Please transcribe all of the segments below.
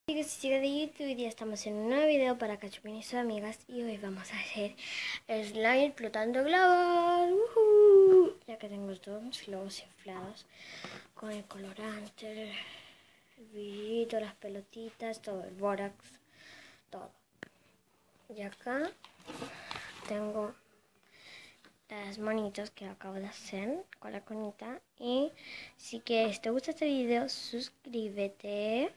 Chicos y chicas de YouTube, hoy día estamos en un nuevo video para Cachupín y sus amigas y hoy vamos a hacer slime flotando globos. Ya que tengo todos mis globos inflados con el colorante, el brillito, las pelotitas, todo, el bórax, todo. Y acá tengo las monitos que acabo de hacer con la conita. Y si que te gusta este video, suscríbete.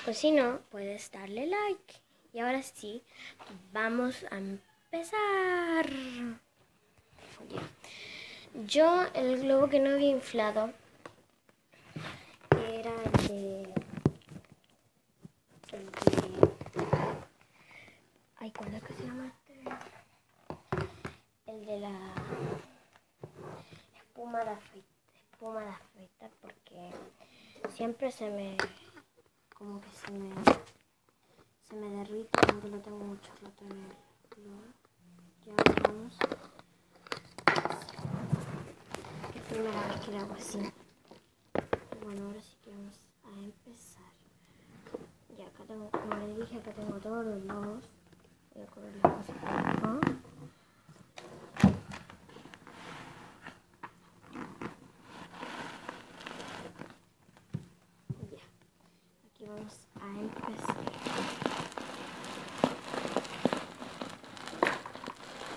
Pues si no, puedes darle like. Y ahora sí, vamos a empezar. Yo el globo que no había inflado era ay, ¿cuál es que se llama este? El de la espuma de afeitar, porque siempre se me derrite cuando lo tengo mucho rato en el globo. Ya vamos. Es la primera vez que lo hago así. Bueno, ahora sí que vamos a empezar. Ya acá tengo, como les dije, acá tengo todos los globos. Voy a correr las cosas por acá. Ya, aquí vamos a empezar.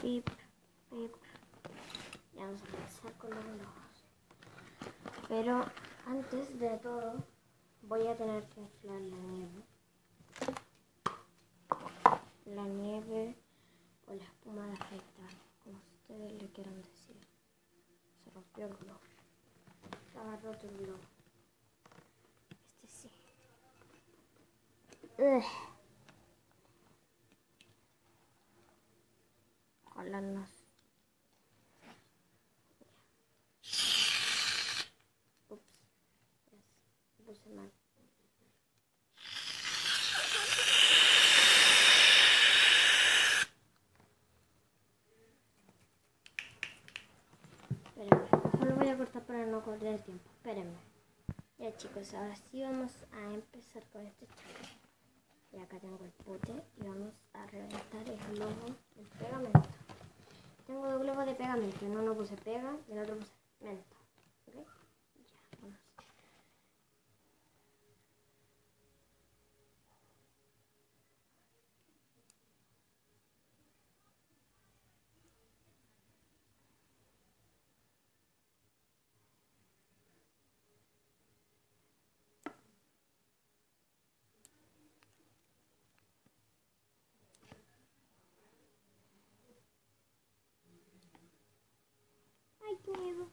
Pip, pip. Ya vamos a empezar con los globos. Pero antes de todo, voy a tener que inflar la nieve. La nieve o la espuma de afeitar, como ustedes le quieran decir. Se rompió el globo. Se ha roto el globo. Este sí. Jalarnos. Ups. Me puse mal. Espérenme. Solo voy a cortar para no correr el tiempo. Espérenme. Ya chicos, ahora sí vamos a empezar con este challenge. Y acá tengo el pote y vamos a reventar el globo del pegamento. Tengo dos globos de pegamento, en uno puse pega y en el otro puse menta. ¿Ok? Ya, vamos. Ay, qué miedo.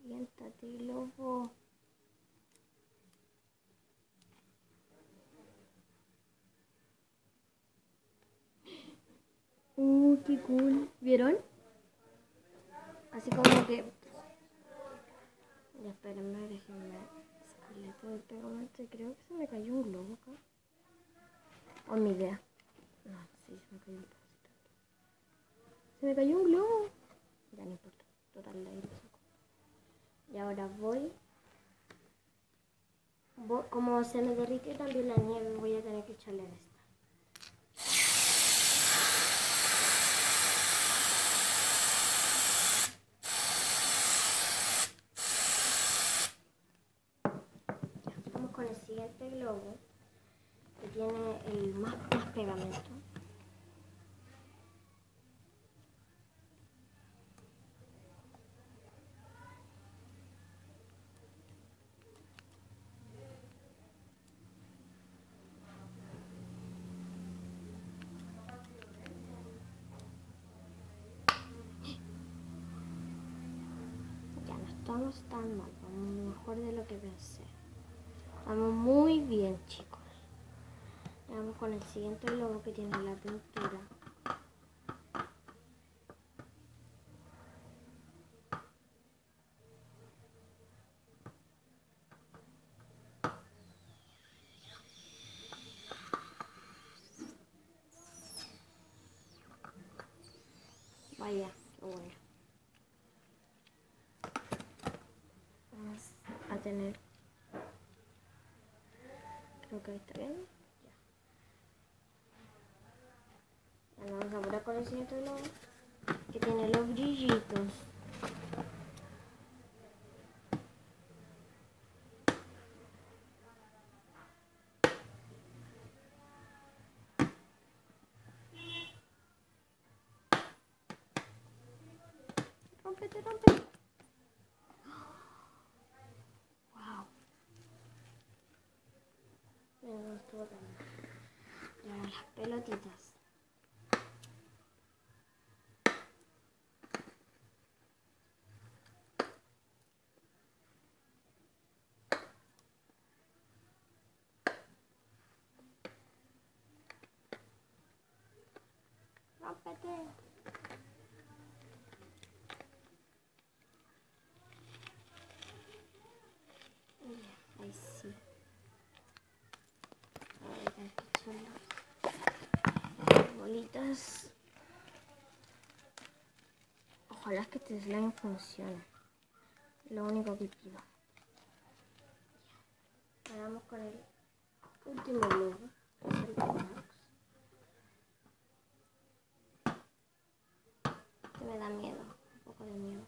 Siéntate, globo. Qué cool. ¿Vieron? Así como que... Ya, espérenme, déjenme sacarle todo el pegamento. Creo que se me cayó un globo acá. O mi idea. No, sí, se me cayó un pedacito. Se me cayó un globo. Ya no importa. Total, de ahí lo saco. Y ahora voy... Como se me derrite también la nieve, voy a tener que echarle esta. Vamos con el siguiente globo, que tiene el más pegamento. Ya no estamos tan mal, vamos mejor de lo que pensé. Vamos muy bien, chicos. Vamos con el siguiente globo que tiene la pintura. Vaya, qué bueno. Vamos a tener... Creo que ahí está bien. Ya. Ya vamos a poner con el siguiente globo. Que tiene los brillitos. Rómpete, rómpete. Wow. Me gustó tanto. Y ahora las pelotitas. Rómpete. Ahí sí. Ahora aquí son las bolitas. Ojalá que este slime funcione. Lo único que pido. Ahora vamos con el último globo. Que es el Tórax. Que me da miedo. Un poco de miedo.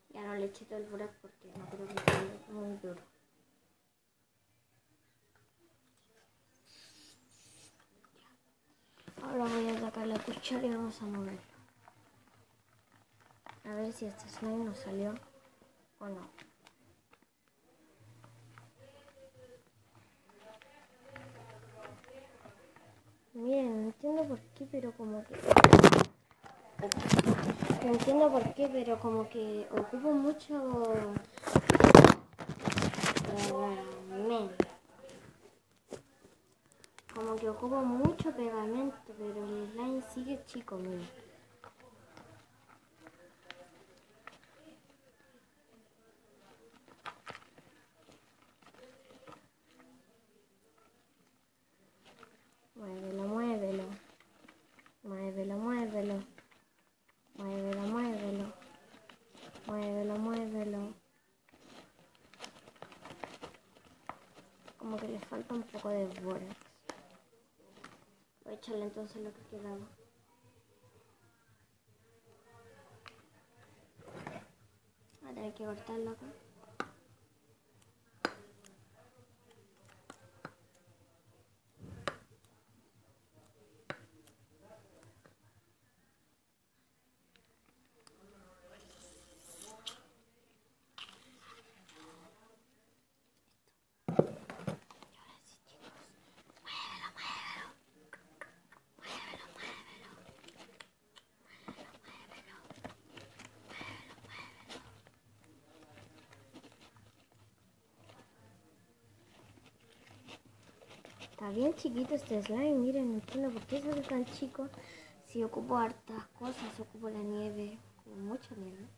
Ya no le eché todo el borax porque no creo que quede muy duro. Ahora voy a sacar la cuchara y vamos a moverlo. A ver si este slime nos salió o no. Miren, no entiendo por qué, pero como que... No entiendo por qué, pero como que ocupo mucho... Como que ocupo mucho pegamento, pero el slime sigue chico, miren. Muévelo, muévelo. Muévelo, muévelo. Muévelo, muévelo. Muévelo, muévelo. Como que le falta un poco de borax. Voy a echarle entonces lo que quedaba. Voy a tener que cortarlo acá. Está bien chiquito este slime, miren, no entiendo por qué sale tan chico. Si ocupo hartas cosas, ocupo la nieve, ocupo mucha nieve.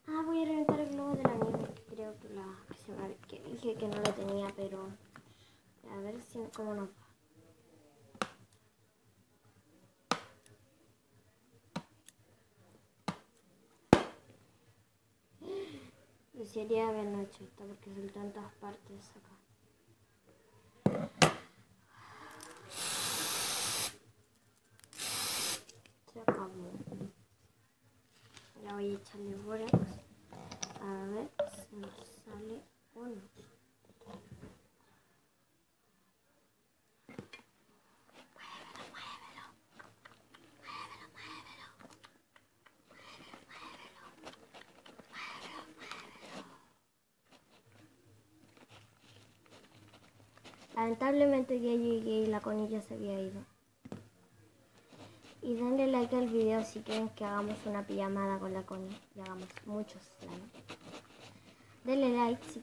Ah, voy a reventar el globo de la nieve, que creo que dije que no lo tenía, pero a ver si cómo nos va. Desearía haberlo hecho esto porque son tantas partes acá. Se acabó. Ahora voy a echarle borax. A ver si nos sale o no. Lamentablemente ya llegué y la Connie ya se había ido. Y denle like al video si quieren que hagamos una pijamada con la Connie y hagamos muchos slime. Denle like si